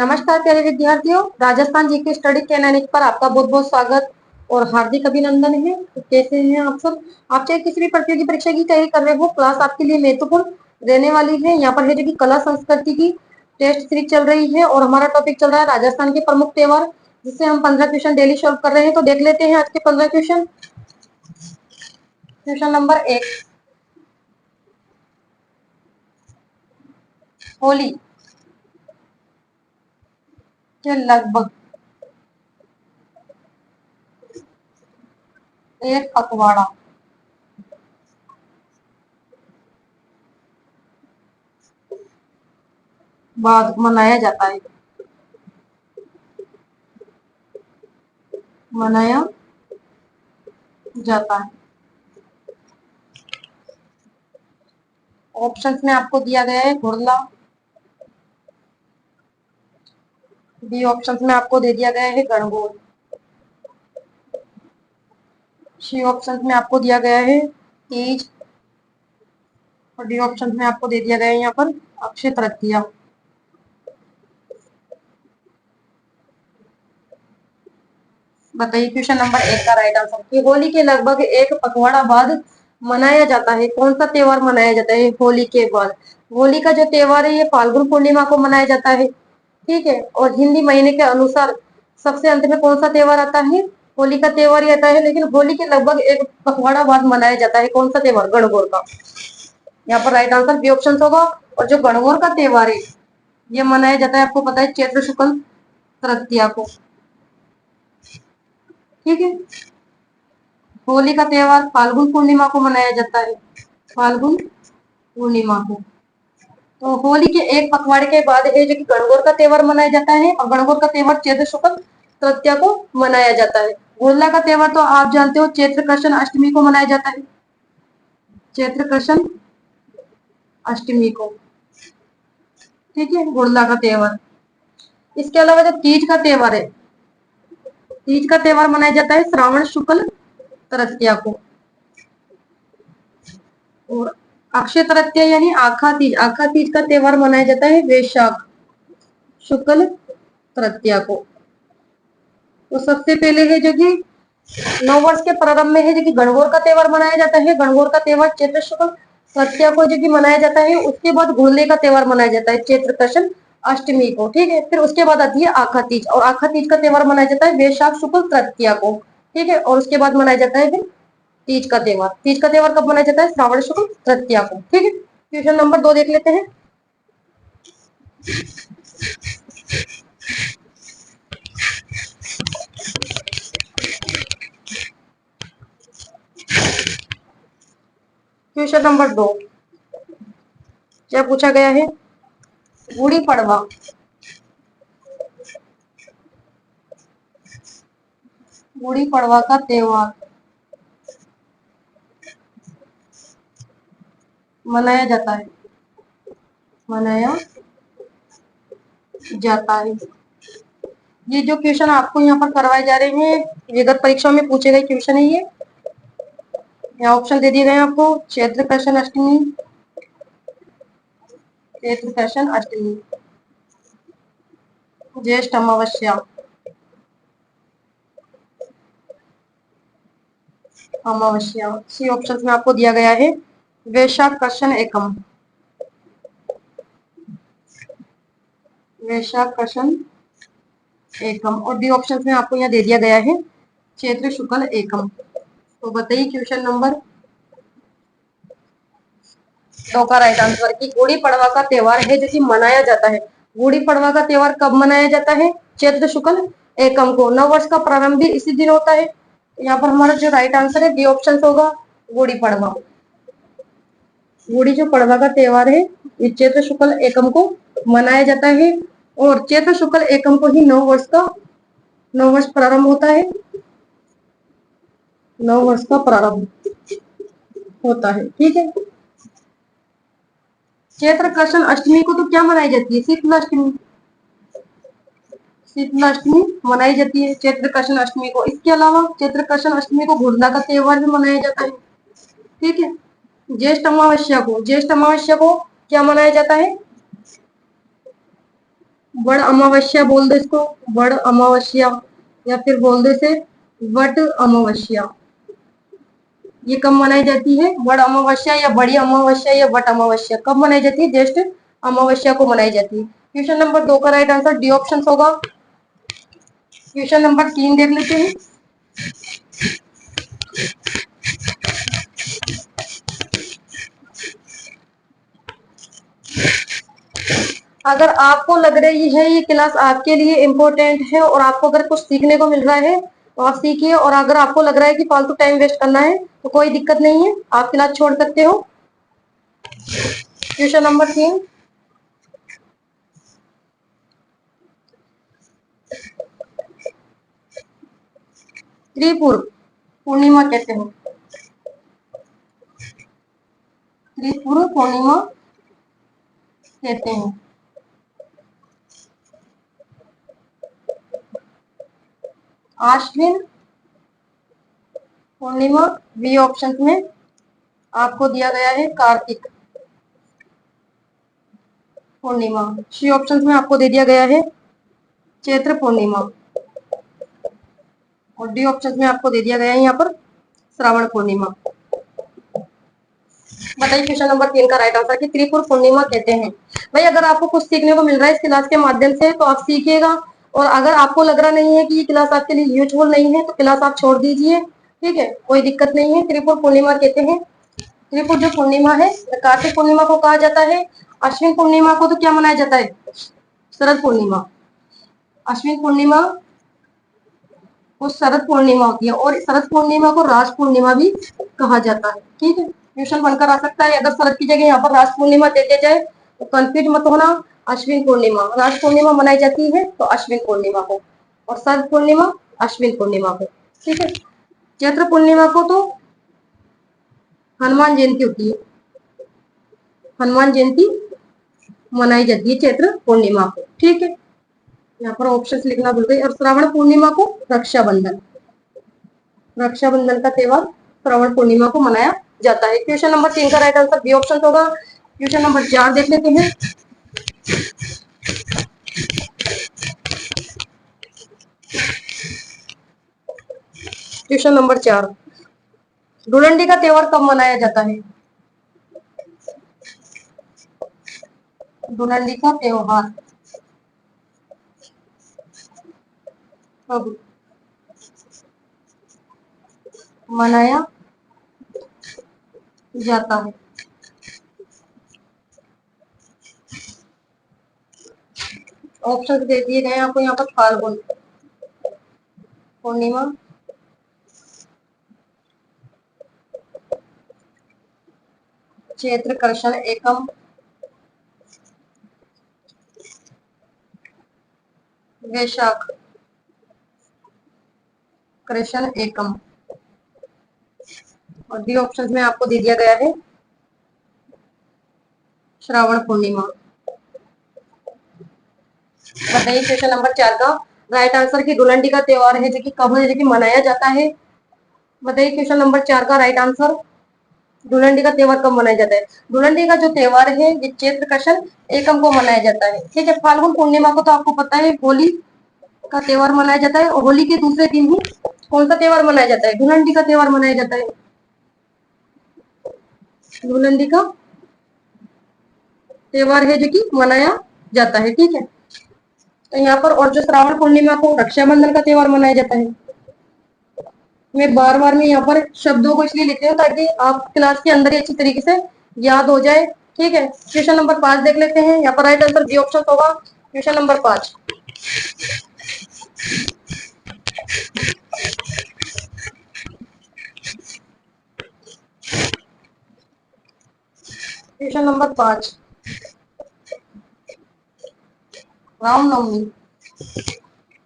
नमस्कार प्यारे विद्यार्थियों, राजस्थान जीके स्टडी चैनल पर आपका बहुत बहुत स्वागत और हार्दिक अभिनंदन है। तो कैसे हैं आप सब? आप चाहे किसी भी प्रतियोगी परीक्षा की तैयारी कर रहे हो, क्लास आपके लिए महत्वपूर्ण रहने वाली है। यहाँ पर है जो कि कला संस्कृति की टेस्ट सीरीज चल रही है और हमारा टॉपिक चल रहा है राजस्थान के प्रमुख त्योहार, जिससे हम 15 क्वेश्चन डेली सॉल्व कर रहे हैं। तो देख लेते हैं आज के 15 क्वेश्चन। क्वेश्चन नंबर 1, होली के लगभग एक पखवाड़ा बाद मनाया जाता है। मनाया जाता है। ऑप्शंस में आपको दिया गया है घुड़ला, बी ऑप्शंस में आपको दे दिया गया है गणगौर, सी ऑप्शंस में आपको दिया गया है तीज और डी ऑप्शंस में आपको दे दिया गया है यहाँ पर अक्षय तृतीया। बताइए क्वेश्चन नंबर 1 का राइट आंसर कि होली के लगभग एक पखवाड़ा बाद मनाया जाता है। कौन सा त्योहार मनाया जाता है होली के बाद? होली का जो त्योहार है ये फाल्गुन पूर्णिमा को मनाया जाता है, ठीक है। और हिंदी महीने के अनुसार सबसे अंत में कौन सा त्योहार आता है? होली का त्योहार ही आता है, लेकिन होली के लगभग एक पखवाड़ा बाद मनाया जाता है। कौन सा त्योहार? गणगौर का। यहाँ पर राइट आंसर बी ऑप्शन होगा। और जो गणगौर का त्योहार है ये मनाया जाता है, आपको पता है, चैत्र शुक्ल तृतीया को, ठीक है। होली का त्योहार फाल्गुन पूर्णिमा को मनाया जाता है, फाल्गुन पूर्णिमा को। तो होली के एक पखवाड़े के बाद है जो कि गणगौर का त्योहार मनाया जाता है और गणगौर का त्योहार चैत्र शुक्ल तृतीया को मनाया जाता है। होलिका का त्योहार तो आप जानते हो चैत्र कृष्ण अष्टमी को मनाया जाता है, चैत्र कृष्ण अष्टमी को, ठीक है, होलिका का त्योहार। इसके अलावा जो तीज का त्योहार है, तीज का त्योहार मनाया जाता है श्रावण शुक्ल तृतीया को। और अक्षय तृतीया यानी आखा तीज, आखा तीज का त्योहार मनाया जाता है वैशाख शुक्ल तृतीया को। तो सबसे पहले है जो कि नव वर्ष के प्रारंभ में है जो कि गणगौर का त्योहार मनाया जाता है। गणगौर का त्योहार चैत्र शुक्ल तृतीया को जो कि मनाया जाता है। उसके बाद घुड़ले का त्योहार मनाया जाता है चैत्र कृष्ण अष्टमी को, ठीक है। फिर उसके बाद आती है आखा तीज और आखा तीज का त्योहार मनाया जाता है वैशाख शुक्ल तृतीया को, ठीक है। और उसके बाद मनाया जाता है फिर तीज का त्योहार। तीज का त्योहार कब मनाया जाता है? श्रावण शुक्ल तृतीया को, ठीक है। क्वेश्चन नंबर 2 देख लेते हैं। क्वेश्चन नंबर 2 क्या पूछा गया है? गुड़ी पड़वा गुड़ी पड़वा का त्योहार मनाया जाता है, मनाया जाता है। ये जो क्वेश्चन आपको यहाँ पर करवाए जा रहे हैं विगत परीक्षा में पूछे गए क्वेश्चन है ये। यहाँ ऑप्शन दे दिए गए हैं आपको चैत्र कृष्ण अष्टमी, चैत्र कृष्ण अष्टमी, ज्येष्ठ अमावस्या, अमावस्या। सी ऑप्शन में आपको दिया गया है वैशाख कृष्ण एकम, वैशाख कृष्ण एकम। और डी ऑप्शन में आपको यहाँ दे दिया गया है चैत्र शुक्ल एकम। तो बताइए क्वेश्चन नंबर 2 का राइट आंसर कि गुड़ी पड़वा का त्योहार है जो कि मनाया जाता है। गुड़ी पड़वा का त्योहार कब मनाया जाता है? चैत्र शुक्ल एकम को। नव वर्ष का प्रारंभ भी इसी दिन होता है। यहाँ पर हमारा जो राइट आंसर है बी ऑप्शन होगा गुड़ी पड़वा। गुड़ी जो पड़वा का त्योहार है ये चैत्र शुक्ल एकम को मनाया जाता है और चैत्र शुक्ल एकम को ही नव वर्ष प्रारंभ होता है, नव वर्ष का प्रारंभ होता है, ठीक है। चैत्र कृष्ण अष्टमी को तो क्या मनाई जाती है? शीतलाष्टमी, शीतलाष्टमी मनाई जाती है चैत्र कृष्ण अष्टमी को। इसके अलावा चैत्र कृष्ण अष्टमी को घुड़ला का त्योहार भी मनाया जाता है, ठीक है। ज्येष्ठ अमावस्या को क्या मनाया जाता है? बड़ अमावस्या बोल दो इसको, बड़ अमावस्या, या फिर बोल दो इसे वट अमावस्या। ये कब मनाई जाती है? बड़ अमावस्या या बड़ी अमावस्या या वट अमावस्या कब मनाई जाती है? ज्येष्ठ अमावस्या को मनाई जाती है। क्वेश्चन नंबर 2 का राइट आंसर डी ऑप्शन होगा। क्वेश्चन नंबर 3 देख लेते हैं। अगर आपको लग रही है ये क्लास आपके लिए इम्पोर्टेंट है और आपको अगर कुछ सीखने को मिल रहा है तो आप सीखिए, और अगर आपको लग रहा है कि फालतू टाइम वेस्ट करना है तो कोई दिक्कत नहीं है, आप क्लास छोड़ सकते हो। क्वेश्चन नंबर 3, त्रिपुर पूर्णिमा कहते हैं। त्रिपुर पूर्णिमा कहते हैं। आश्विन पूर्णिमा बी ऑप्शन में आपको दिया गया है। कार्तिक पूर्णिमा सी ऑप्शन में आपको दे दिया गया है। चैत्र पूर्णिमा, और डी ऑप्शन में आपको दे दिया गया है यहाँ पर श्रावण पूर्णिमा। बताइए क्वेश्चन नंबर 3 का राइट आंसर कि त्रिपुर पूर्णिमा कहते हैं। भाई अगर आपको कुछ सीखने को मिल रहा है इस क्लास के माध्यम से तो आप सीखिएगा, और अगर आपको लग रहा नहीं है कि ये क्लास आपके लिए यूजफुल नहीं है तो क्लास आप छोड़ दीजिए, ठीक है, कोई दिक्कत नहीं है। त्रिपुर पूर्णिमा कहते हैं। त्रिपुर जो पूर्णिमा है कार्तिक पूर्णिमा को कहा जाता है। अश्विन पूर्णिमा को तो क्या मनाया जाता है? शरद पूर्णिमा। अश्विन पूर्णिमा वो शरद पूर्णिमा होती है, और शरद पूर्णिमा को रास पूर्णिमा भी कहा जाता है, ठीक है। क्वेश्चन बनकर आ सकता है, अगर शरद की जगह यहाँ पर रास पूर्णिमा दे दिया जाए तो कंफ्यूज मत होना। अश्विन पूर्णिमा, रास पूर्णिमा मनाई जाती है तो अश्विन पूर्णिमा को, और शरद पूर्णिमा अश्विन पूर्णिमा को, ठीक है। चैत्र पूर्णिमा को तो हनुमान जयंती होती है, हनुमान जयंती मनाई जाती है चैत्र पूर्णिमा को, ठीक है। यहाँ पर ऑप्शन लिखना भूल गई। और श्रावण पूर्णिमा को रक्षाबंधन, रक्षाबंधन का त्योहार श्रावण पूर्णिमा को मनाया जाता है। क्वेश्चन नंबर 3 का राइट आंसर बी ऑप्शन होगा। क्वेश्चन नंबर 4 देख लेते हैं। क्वेश्चन नंबर 4, धुलंडी का त्योहार कब मनाया जाता है? धुलंडी का त्योहार कब मनाया जाता है? ऑप्शन दे दिए गए आपको यहाँ पर। फाल्गुन पूर्णिमा, चैत्र कृष्ण एकम, वैशाख कृष्ण एकम, और डी ऑप्शन में आपको दे दिया गया है श्रावण पूर्णिमा। बताइए क्वेश्चन नंबर 4 का राइट आंसर की धुलंडी का त्योहार है जो कि कब है जो कि मनाया जाता है? बताइए क्वेश्चन नंबर 4 का राइट आंसर, धुलंडी का त्योहार कब मनाया जाता है? धुलंडी का जो त्योहार है ये चैत्र कृष्ण एकम को मनाया जाता है, ठीक है। फाल्गुन पूर्णिमा को तो आपको पता है होली का त्योहार मनाया जाता है, और होली के दूसरे दिन ही कौन सा त्योहार मनाया जाता है? धुलंडी का त्योहार मनाया जाता है। धुलंडी का त्योहार है जो कि मनाया जाता है, ठीक है। तो यहाँ पर और जो श्रावण पूर्णिमा को रक्षाबंधन का त्योहार मनाया जाता है। मैं बार बार में यहाँ पर शब्दों को इसलिए लिखती हूँ ताकि आप क्लास के अंदर ही अच्छी तरीके से याद हो जाए, ठीक है। क्वेश्चन नंबर 5 देख लेते हैं। यहाँ पर राइट आंसर बी ऑप्शन होगा। Question number 5, question number 5, Ramnavami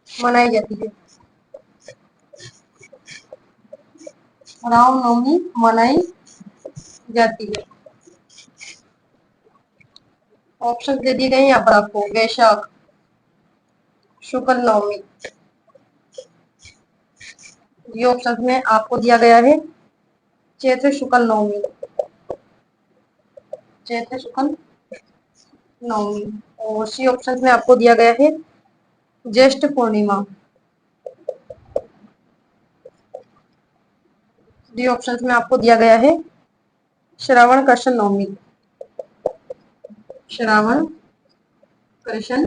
मनाई जाती है। रामनवमी मनाई जाती है। ऑप्शन दे दिए गए यहाँ पर आपको। वैशाख शुक्ल नवमी, ये ऑप्शन में आपको दिया गया है चैत्र शुक्ल नवमी, चैत्र शुक्ल नवमी, और सी ऑप्शन में आपको दिया गया है ज्येष्ठ पूर्णिमा। डी ऑप्शन में आपको दिया गया है श्रावण कृष्ण नवमी। श्रावण कृष्ण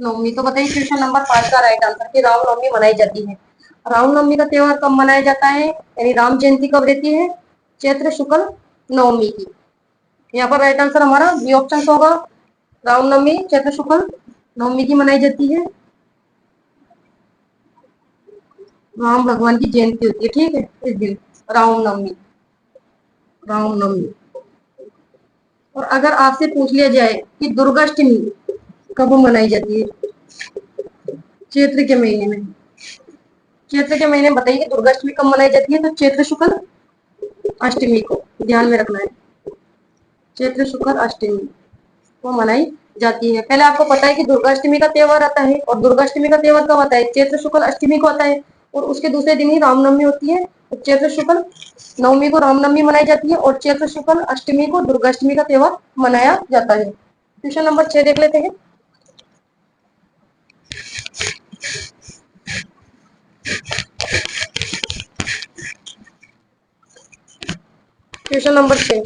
नवमी। तो बताइए क्वेश्चन नंबर 5 का राइट आंसर कि रामनवमी मनाई जाती है। रामनवमी का त्योहार कब मनाया जाता है, यानी राम जयंती कब रहती है, चैत्र शुक्ल नवमी की। यहाँ पर राइट आंसर हमारा बी ऑप्शन होगा, रामनवमी चैत्र शुक्ल नवमी की मनाई जाती है। राम भगवान की जयंती होती है, ठीक है, इस दिन रामनवमी। रामनवमी। और अगर आपसे पूछ लिया जाए कि दुर्गाष्टमी कब मनाई जाती है, चैत्र के महीने में। चैत्र के महीने में बताइए कि दुर्गाष्टमी कब मनाई जाती है, तो चैत्र शुक्ल अष्टमी को ध्यान में रखना है। चैत्र शुक्ल अष्टमी को मनाई जाती है। पहले आपको पता है कि दुर्गाष्टमी का त्योहार आता है, और दुर्गाष्टमी का त्योहार कब आता है, चैत्र शुक्ल अष्टमी को आता है, और उसके दूसरे दिन ही रामनवमी होती है। तो चैत्र शुक्ल नवमी को रामनवमी मनाई जाती है, और चैत्र शुक्ल अष्टमी को दुर्गाष्टमी का त्योहार मनाया जाता है। क्वेश्चन नंबर 6 देख लेते हैं। क्वेश्चन नंबर 6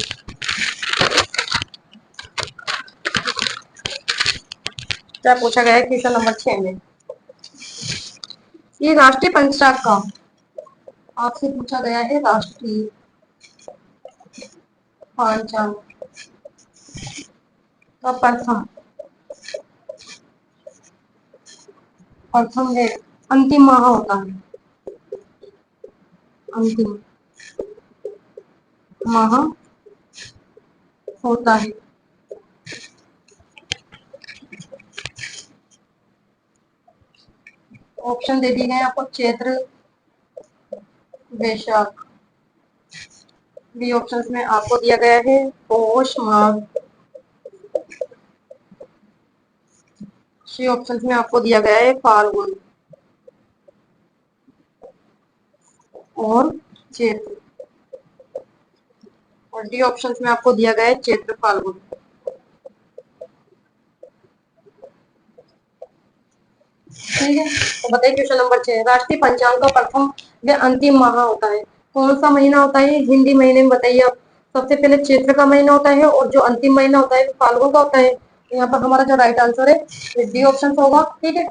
क्या पूछा गया है क्वेश्चन नंबर 6 में, ये राष्ट्रीय पंचांग का आपसे पूछा गया है। राष्ट्रीय पंचांग का प्रथम प्रथम है अंतिम माह होता है। अंतिम माह होता है। ऑप्शन दे दिए गए आपको, चैत्र, वैशाख। बी ऑप्शन में आपको दिया गया है पौष माघ। सी ऑप्शन में आपको दिया गया है फाल्गुन और चैत्र। और डी ऑप्शन में आपको दिया गया है चैत्र फाल्गुन। ठीक है, तो बताइए क्वेश्चन नंबर 6, राष्ट्रीय पंचांग का प्रथम व अंतिम माह होता है। कौन सा महीना होता है हिंदी महीने में, बताइए आप। सबसे पहले चैत्र का महीना होता है, और जो अंतिम महीना होता है फाल्गुन का होता है। यहाँ पर हमारा जो राइट आंसर है डी ऑप्शन होगा। ठीक है,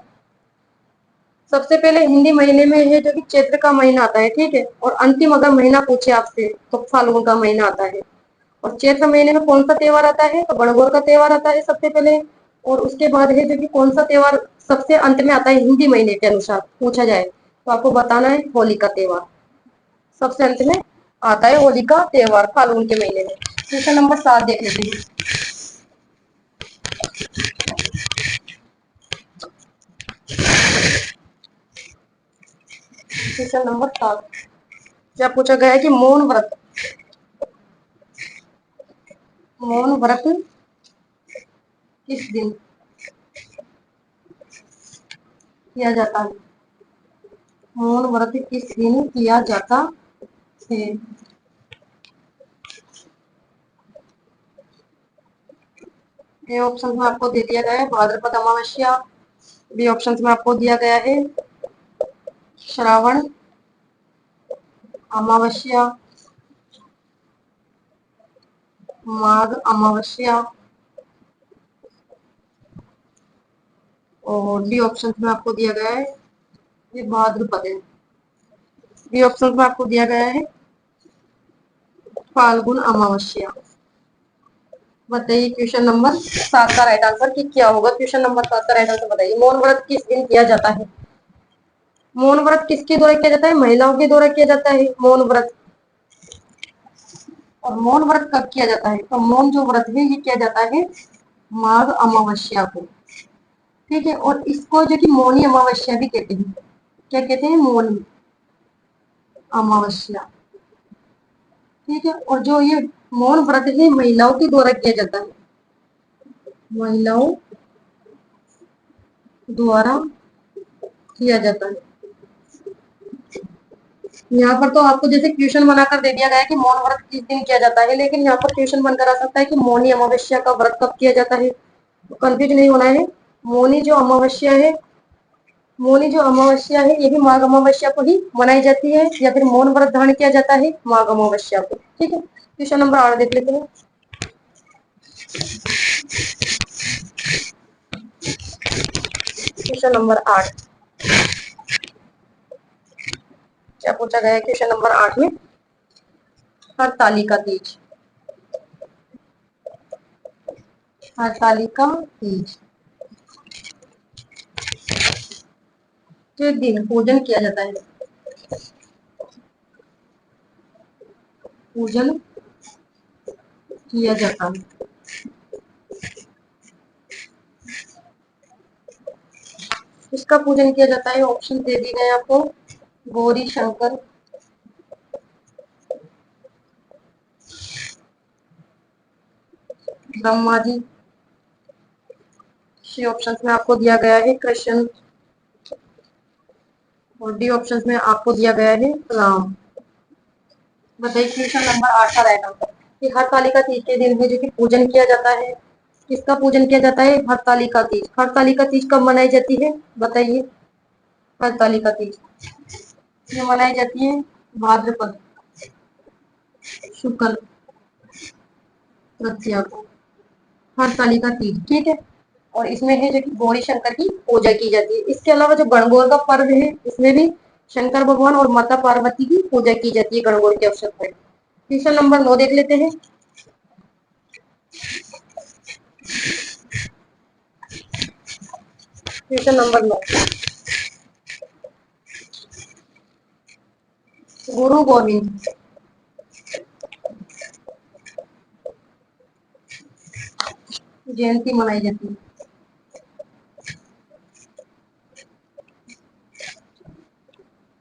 सबसे पहले हिंदी महीने में है जो कि चैत्र का महीना आता है, ठीक है, और अंतिम अगर महीना पूछे आपसे तो फाल्गुन का महीना आता है। और चैत्र महीने में कौन सा त्योहार आता है, तो गणगौर का त्योहार आता है सबसे पहले। और उसके बाद है जो कि कौन सा त्योहार सबसे अंत में आता है हिंदी महीने के अनुसार पूछा जाए, तो आपको बताना है होली का त्योहार सबसे अंत में आता है। होली का त्योहार फाल्गुन के महीने में। क्वेश्चन नंबर 7 देख लेते हैं। क्वेश्चन नंबर 7 क्या पूछा गया है कि मौन व्रत किस दिन किया जाता है। मौन व्रत किस दिन किया जाता है। ए ऑप्शन में आपको दे दिया गया है भाद्रपद अमावस्या। बी ऑप्शन में आपको दिया गया है श्रावण अमावस्या, माघ अमावस्या, और डी ऑप्शन में आपको दिया गया है ये भाद्रपद है। बी ऑप्शन में आपको दिया गया है फाल्गुन अमावस्या। बताइए क्वेश्चन नंबर 7 का राइट आंसर कि क्या होगा। क्वेश्चन नंबर 7 का राइट आंसर बताइए, मौन व्रत किस दिन किया जाता है। मौन व्रत किसके द्वारा किया जाता है, महिलाओं के द्वारा किया जाता है मौन व्रत। और मौन व्रत कब किया जाता है, तो मौन जो व्रत है ये किया जाता है माघ अमावस्या को। ठीक है, और इसको जो कि मौनी अमावस्या भी कहते हैं। क्या कहते हैं, मौनी अमावस्या। ठीक है, और जो ये मौन व्रत है महिलाओं के द्वारा किया जाता है, महिलाओं द्वारा किया जाता है। यहाँ पर तो आपको जैसे क्वेश्चन बनाकर दे दिया गया है कि मौन व्रत किस दिन किया जाता है, लेकिन यहाँ पर क्वेश्चन बनकर आ सकता है कि मौनी अमावस्या का व्रत कब किया जाता है। कंफ्यूज नहीं होना है। मौनी जो अमावस्या है, मौनी जो अमावस्या है ये भी माघ अमावस्या को ही मनाई जाती है, या फिर मौन व्रत धारण किया जाता है माघ अमावस्या को। ठीक है, क्वेश्चन नंबर 8 देख लेते हैं। क्वेश्चन नंबर 8 क्या पूछा गया है क्वेश्चन नंबर 8 में? हरतालिका तीज। हरतालिका तीज के दिन पूजन किया जाता है, पूजन किया जाता है। इसका पूजन किया जाता है, ऑप्शन दे दिए गए आपको। गौरी शंकर, ब्रह्मा जी, सी ऑप्शन में आपको दिया गया है कृष्ण, और डी ऑप्शन में आपको दिया गया है राम। बताइए क्वेश्चन नंबर 8 का राइट आंसर कि हरतालिका तीज के दिन में जो कि पूजन किया जाता है, किसका पूजन किया जाता है? हरतालिका तीज। हरतालिका तीज कब मनाई जाती है बताइए? हरतालिका तीज ये मनाई जाती है भाद्रपद शुक्ल तृतीया को, हरतालिका तीज। ठीक है, और इसमें है जो कि गौरी शंकर की पूजा की जाती है। इसके अलावा जो गणगौर का पर्व है इसमें भी शंकर भगवान और माता पार्वती की पूजा की जाती है गणगौर के अवसर पर। क्वेश्चन नंबर 9 देख लेते हैं। क्वेश्चन नंबर 9, गुरु गोविंद जयंती मनाई जाती है,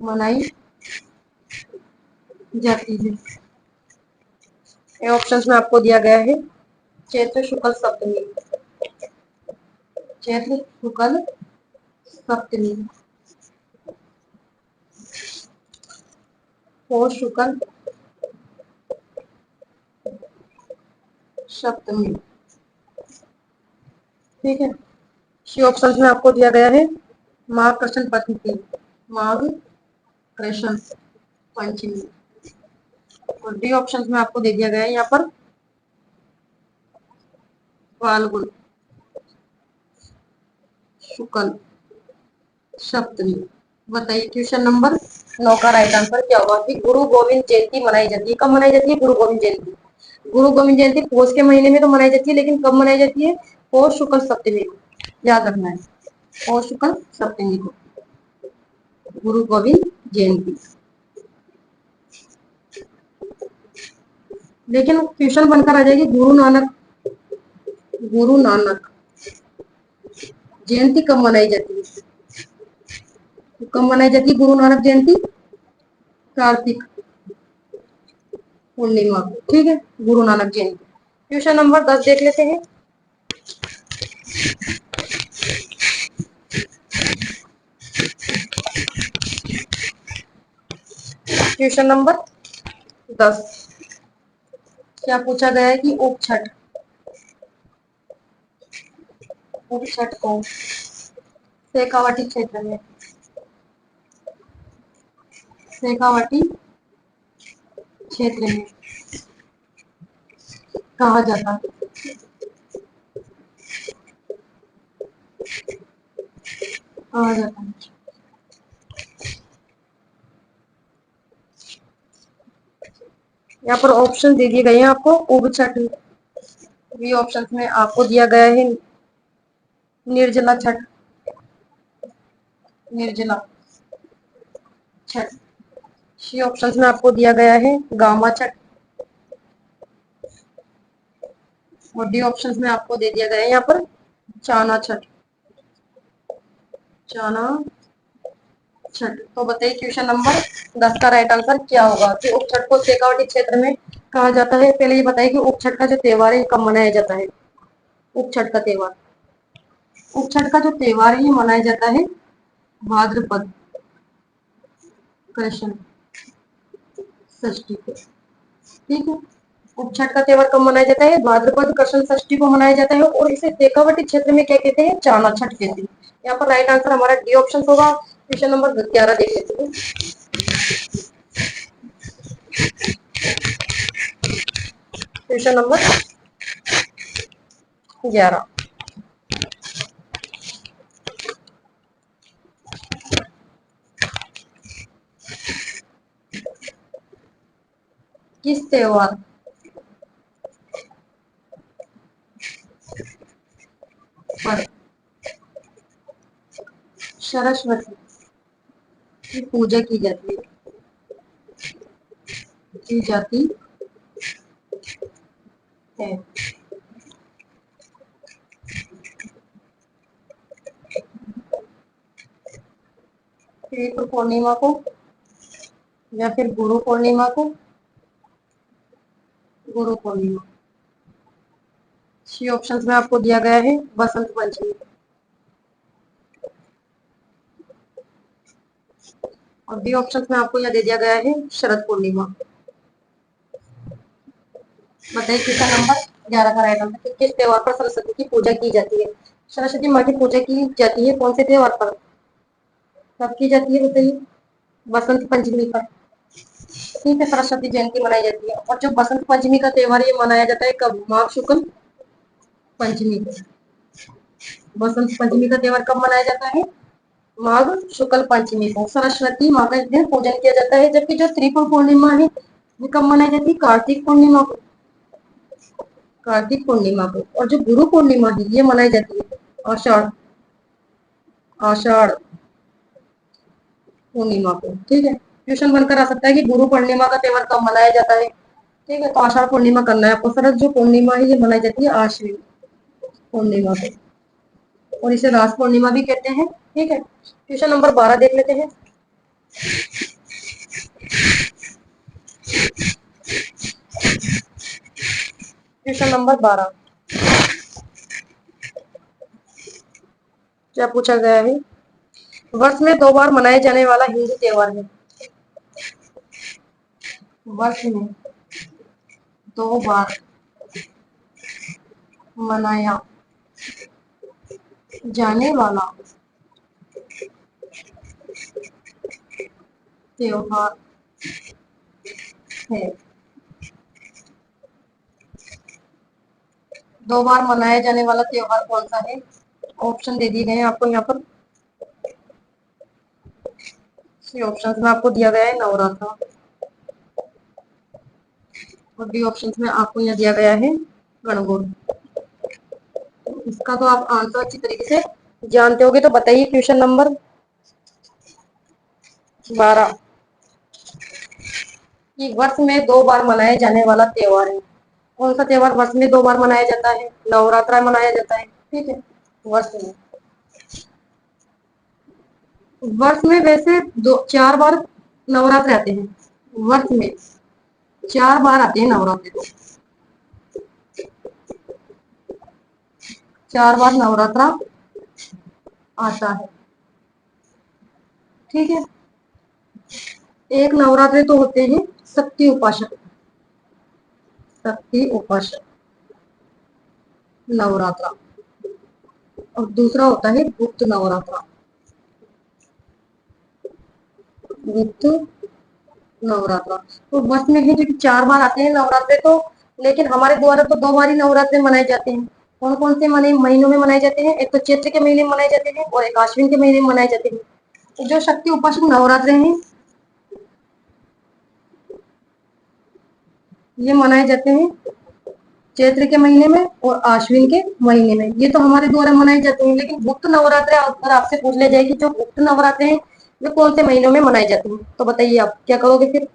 मनाई जाती है। ये ऑप्शन में आपको दिया गया है चैत्र शुक्ल सप्तमी, चैत्र शुक्ल सप्तमी, पौष शुक्ल सप्तमी। ठीक है, सी ऑप्शन में आपको दिया गया है माघ कृष्ण पंचमी, माघ कृष्ण पंचमी, और डी ऑप्शन में आपको दे दिया गया है यहाँ पर फाल्गुन शुक्ल सप्तमी। बताइए क्वेश्चन नंबर 9 का राइट आंसर क्या होगा कि गुरु गोविंद जयंती मनाई जाती है। कब मनाई जाती है गुरु गोविंद जयंती? गुरु गोविंद जयंती पौष के महीने में तो मनाई जाती है, लेकिन कब मनाई जाती है? पौष शुक्ल सप्तमी को, याद रखना है, पौष शुक्ल सप्तमी को गुरु गोविंद जयंती। लेकिन क्वेश्चन बनकर आ जाएगी गुरु नानक जयंती कब मनाई जाती है? तो कब मनाई जाती है गुरु नानक जयंती? कार्तिक पूर्णिमा को। ठीक है, गुरु नानक जयंती। क्वेश्चन नंबर 10 देख लेते हैं। क्वेश्चन नंबर 10 क्या पूछा गया है कि उप छठ, उप छठ को शेखावाटी क्षेत्र में, शेखावाटी क्षेत्र में कहा जाता है, कहा जाता है। यहाँ पर ऑप्शन दे दिए गए हैं आपको। उप छठ, बी ऑप्शन में आपको दिया गया है निर्जला छठ, निर्जला छठ। सी ऑप्शन में आपको दिया गया है गामा छठ, और डी ऑप्शन में आपको दे दिया गया है यहाँ पर चाना छठ, चाना छठ। तो बताइए क्वेश्चन नंबर 10 का राइट आंसर क्या होगा कि उप छठ को शेखावाटी क्षेत्र में कहा जाता है। पहले ये बताइए कि उप छठ का जो त्योहार है कब मनाया जाता है? उप छठ का त्योहार, उप छठ का जो त्योहार है ये मनाया जाता है भाद्रपद कृष्ण षष्ठी को। ठीक है, छठ का त्योहार कब मनाया जाता है? भाद्रपद कृष्ण षष्ठी को मनाया जाता है और इसे शेखावटी क्षेत्र में क्या कहते हैं? चाना छठ कहते हैं। यहाँ पर राइट आंसर हमारा डी ऑप्शन होगा। क्वेश्चन नंबर 11 देख लेते हैं। क्वेश्चन नंबर 11, किस त्योहार पर सरस्वती की पूजा की जाती है? चैत्र पूर्णिमा को या फिर गुरु पूर्णिमा को? गुरु पूर्णिमा। सी ऑप्शंस में आपको दिया गया है बसंत पंचमी और डी ऑप्शंस में आपको यह दे दिया गया है शरद पूर्णिमा। बताइए क्वेश्चन नंबर 11 का राइट आंसर किस त्योहार पर सरस्वती की पूजा की जाती है? सरस्वती माँ की पूजा की जाती है कौन से त्योहार पर? कब की जाती है बताइए? बसंत पंचमी पर। ठीक है, सरस्वती जयंती मनाई जाती है। और जो बसंत पंचमी का त्योहार ये मनाया जाता है कब? माघ शुक्ल पंचमी को। बसंत पंचमी का त्योहार कब मनाया जाता है? माघ शुक्ल पंचमी को सरस्वती माँ का इस दिन पूजन किया जाता है। जबकि जो त्रिपुर पूर्णिमा है ये कब मनाई जाती है? कार्तिक पूर्णिमा को। कार्तिक पूर्णिमा को। और जो गुरु पूर्णिमा है ये मनाई जाती है आषाढ़ आषाढ़ पूर्णिमा को। ठीक है, क्वेश्चन बनकर आ सकता है कि गुरु पूर्णिमा का त्योहार कब मनाया जाता है? ठीक है, तो आषाढ़ पूर्णिमा करना है आपको। सरस जो पूर्णिमा है ये मनाई जाती है आश्विन पूर्णिमा को और इसे रास पूर्णिमा भी कहते हैं। ठीक है, क्वेश्चन नंबर 12 देख लेते हैं। क्वेश्चन नंबर 12 क्या पूछा गया है? वर्ष में 2 बार मनाए जाने वाला हिंदू त्योहार है। वर्ष में 2 बार मनाया जाने वाला त्योहार है। 2 बार मनाया जाने वाला त्योहार कौन सा है? ऑप्शन दे दिए गए हैं आपको यहाँ पर। सी ऑप्शन में आपको दिया गया है नवरात्र और बी ऑप्शन में आपको यहाँ दिया गया है गणगौर। इसका तो आप आंसर अच्छी तरीके से जानते होगे, तो बताइए क्वेश्चन नंबर 12 कि वर्ष में 2 बार मनाए जाने वाला त्योहार है। कौन सा त्योहार वर्ष में 2 बार मनाया जाता है? नवरात्र मनाया जाता है। ठीक है, वर्ष में वैसे 4 बार नवरात्र आते हैं। वर्ष में 4 बार आते हैं नवरात्र को। 4 बार नवरात्र आता है। ठीक है, एक नवरात्रि तो होते हैं शक्ति उपासक नवरात्रा और दूसरा होता है गुप्त नवरात्रा। गुप्त नवरात्रा तो वर्ष में है जो 4 बार आते हैं नवरात्रे तो, लेकिन हमारे द्वारा तो 2 बार ही नवरात्रे मनाए जाते हैं। कौन कौन से महीनों में मनाए जाते हैं? एक तो चैत्र के महीने में मनाए जाते हैं और एक आश्विन के महीने में मनाए जाते हैं। तो जो शक्ति उपासक नवरात्रे हैं ये मनाए जाते हैं चैत्र के महीने में और आश्विन के महीने में। ये तो हमारे द्वारा मनाए जाते हैं। लेकिन गुप्त नवरात्रे अगर आपसे पूछ ले जाए कि जो गुप्त नवरात्रे हैं वे कौन से महीनों में मनाए जाते हैं, तो बताइए आप क्या करोगे फिर?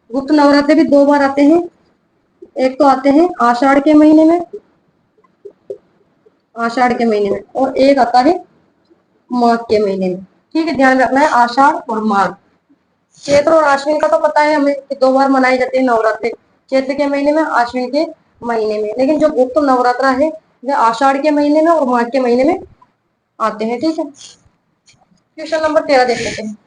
गुप्त नवरात्रे भी 2 बार आते हैं। एक तो आते हैं आषाढ़ के महीने में, और एक आता है माघ के महीने में। ठीक है, ध्यान रखना है आषाढ़ और माघ। चैत्र और आश्विन का तो पता है हमें कि 2 बार मनाए जाते हैं नवरात्रे, चैत्र के महीने में, आश्विन के महीने में। लेकिन जो गुप्त नवरात्रा है वे आषाढ़ के महीने में और माघ के महीने में आते हैं। ठीक है, क्वेश्चन नंबर 13 देख लेते हैं।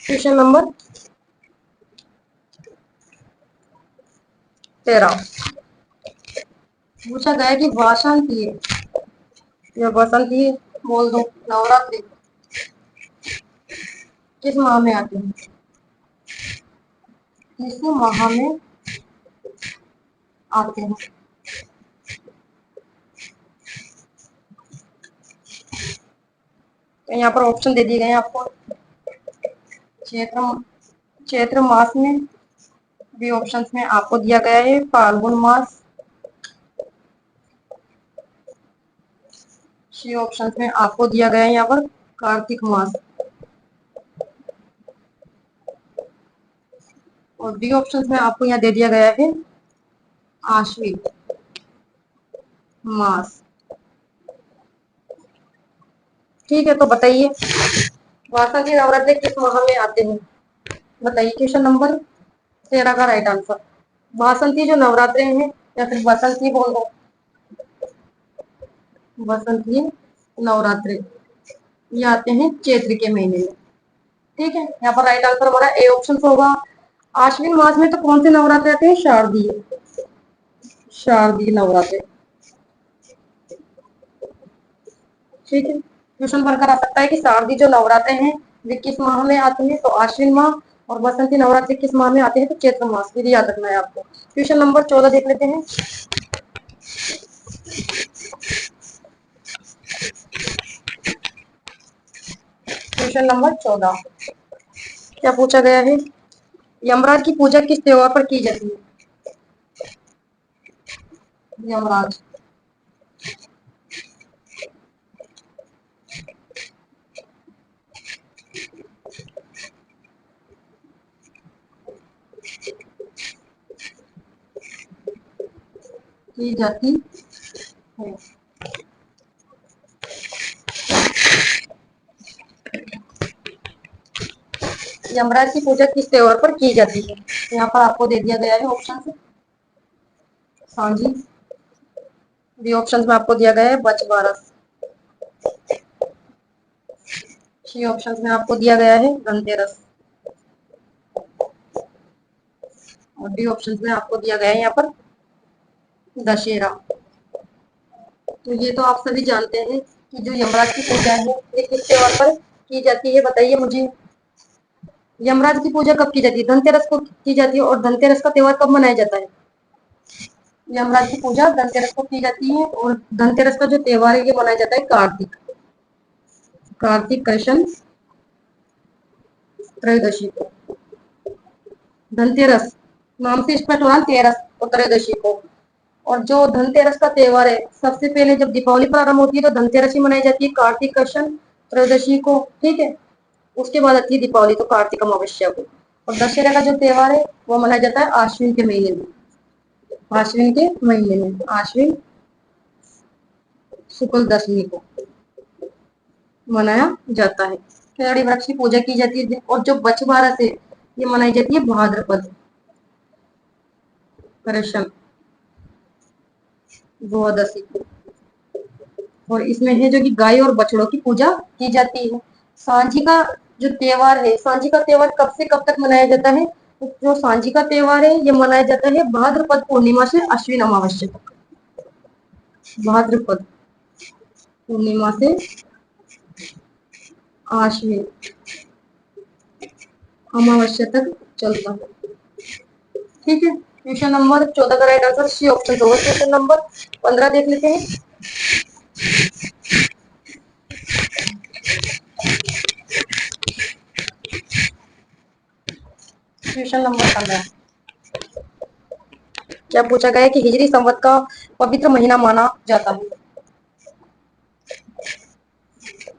क्वेश्चन नंबर 13 पूछा गया कि वासंती या बसंती बोल दो, नवरात्रि किस माह में आते हैं? किस माह में आते हैं? तो यहाँ पर ऑप्शन दे दिए गए हैं आपको। चैत्र चैत्र मास में, बी ऑप्शन में आपको दिया गया है फाल्गुन मास, सी ऑप्शन में आपको दिया गया है यहाँ पर कार्तिक मास, और डी ऑप्शन में आपको यहाँ दे दिया गया है आश्विन मास। ठीक है, तो बताइए वासंती नवरात्रि किस माह में आते हैं? बताइए क्वेश्चन नंबर 13 का राइट आंसर। वासंती जो नवरात्रि हैं या फिर बसंती बोल दो, बसंती नवरात्रि ये आते हैं चैत्र के महीने में। ठीक है, यहाँ पर राइट आंसर हमारा ए ऑप्शन होगा। आश्विन मास में तो कौन से नवरात्रि आते हैं? शारदीय, शारदीय नवरात्रि। ठीक है, क्वेश्चन बनकर आ सकता है कि शारदीय जो नवरात्रे हैं वे किस माह में आते हैं? तो आश्विन माह। और बसंती नवरात्रि किस माह में आते हैं? तो चैत्र मास। ये याद रखना है आपको। क्वेश्चन नंबर 14 देख लेते हैं। क्वेश्चन नंबर 14 क्या पूछा गया है? यमराज की पूजा किस त्योहार पर की जाती है? यमराज की जाती है। यमराज की पूजा किस त्योहार पर की जाती है? यहाँ पर आपको दे दिया गया है ऑप्शन से सांझी, बी ऑप्शन में आपको दिया गया है बचबारस, सी ऑप्शन में आपको दिया गया है धनतेरस, और डी ऑप्शन में आपको दिया गया है यहाँ पर दशहरा। तो ये तो आप सभी जानते हैं कि जो यमराज की पूजा है ये किस त्योहार पर की जाती है? बताइए मुझे, यमराज की पूजा कब की जाती है? धनतेरस को की जाती है। और धनतेरस का त्योहार कब मनाया जाता है? यमराज की पूजा धनतेरस को की जाती है, और धनतेरस का जो त्योहार है ये मनाया जाता है कार्तिक, कार्तिक कृष्ण त्रयोदशी को। धनतेरस नाम से स्पष्ट हुआ, तेरस और त्रयोदशी को। और जो धनतेरस का त्योहार है सबसे पहले जब दीपावली प्रारंभ होती है तो धनतेरस ही मनाई जाती है कार्तिक कृष्ण त्रयोदशी को। ठीक है, उसके बाद आती है दीपावली, तो कार्तिक अमावस्या को। और दशहरा का जो त्योहार है वो मनाया जाता है आश्विन के महीने में, आश्विन के महीने में, आश्विन शुक्ल दशमी को मनाया जाता है। केवड़ी वृक्ष की पूजा की जाती है। और जो बछबारस है ये मनाई जाती है भाद्रपद कृष्ण द्वादशी को। और इसमें है जो कि गाय और बछड़ों की पूजा की जाती है। सांझी का जो त्योहार है, सांझी का त्योहार कब से कब तक मनाया जाता है? तो जो सांझी का त्योहार है ये मनाया जाता है भाद्रपद पूर्णिमा से अश्विन अमावस्या तक, भाद्रपद पूर्णिमा से अश्विन अमावस्या तक चलता है। ठीक है, क्वेश्चन नंबर 14 का राइट आंसर सी ऑप्शन होगा। क्वेश्चन नंबर 15 देख लेते हैं। क्वेश्चन नंबर 15 क्या पूछा गया है कि हिजरी संवत का पवित्र महीना माना जाता है?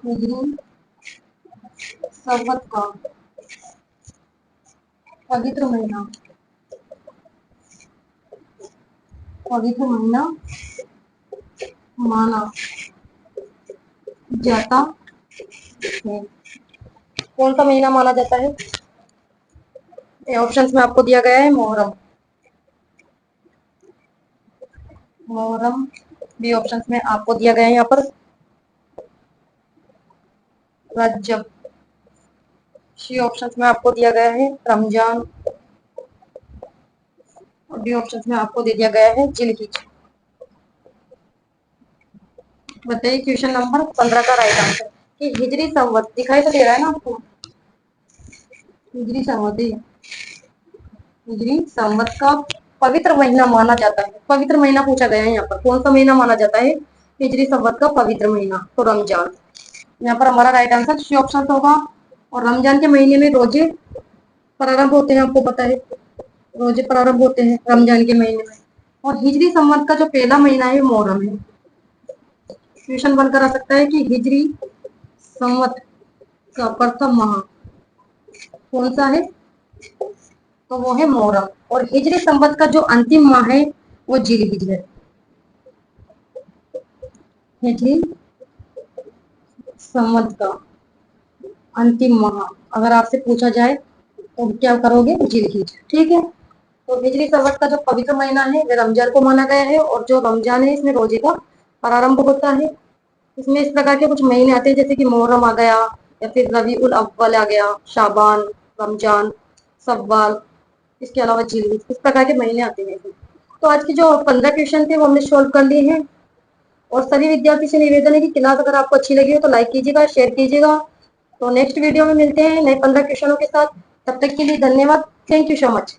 हिजरी संवत का पवित्र महीना, पवित्र महीना माना जाता है। कौन सा महीना माना जाता है? ऑप्शंस में आपको दिया गया है मोहर्रम, मोहर्रम। बी ऑप्शंस में आपको दिया गया है यहाँ पर रजब, सी ऑप्शन में आपको दिया गया है रमजान और डी ऑप्शन में आपको दे दिया गया है जिलहिज। बताइए क्वेश्चन नंबर 15 का राइट आंसर कि हिजरी संवत दिखाई तो दे रहा है ना आपको, हिजरी संवत हिजरी संवत का पवित्र महीना माना जाता है। पवित्र महीना पूछा गया है यहाँ पर, कौन सा महीना माना जाता है हिजरी संवत का पवित्र महीना? तो रमजान। यहाँ पर हमारा राइट आंसर सी ऑप्शन होगा। और रमजान के महीने में रोजे प्रारंभ होते हैं, आपको पता है रोजे प्रारंभ होते हैं रमजान के महीने में। और हिजरी संवत का जो पहला महीना है मोहर्रम है। क्वेश्चन बनकर आ सकता है कि हिजरी संवत का प्रथम माह कौन सा है? तो वो है मोहर्रम। और हिजरी संवत का जो अंतिम माह है वो जिलहिज है। हिजरी संवत का अंतिम माह अगर आपसे पूछा जाए तो क्या करोगे? जिलहिज। ठीक है। तो हिजरी संवत का जो पवित्र महीना है वह रमजान को माना गया है। और जो रमजान है इसमें रोजे का प्रारंभ होता है। इसमें इस प्रकार के कुछ महीने आते हैं जैसे कि मुहर्रम आ गया, या फिर रबी उल अव्वल आ गया, शाबान, रमजान, सव्वाल, इसके अलावा जिलहिज, इस प्रकार के महीने आते हैं। तो आज के जो 15 क्वेश्चन थे वो हमने सोल्व कर लिए हैं। और सभी विद्यार्थी से निवेदन है कि क्लास अगर आपको अच्छी लगी हो तो लाइक कीजिएगा, शेयर कीजिएगा। तो नेक्स्ट वीडियो में मिलते हैं नए 15 क्वेश्चनों के साथ। तब तक के लिए धन्यवाद। Thank you so much.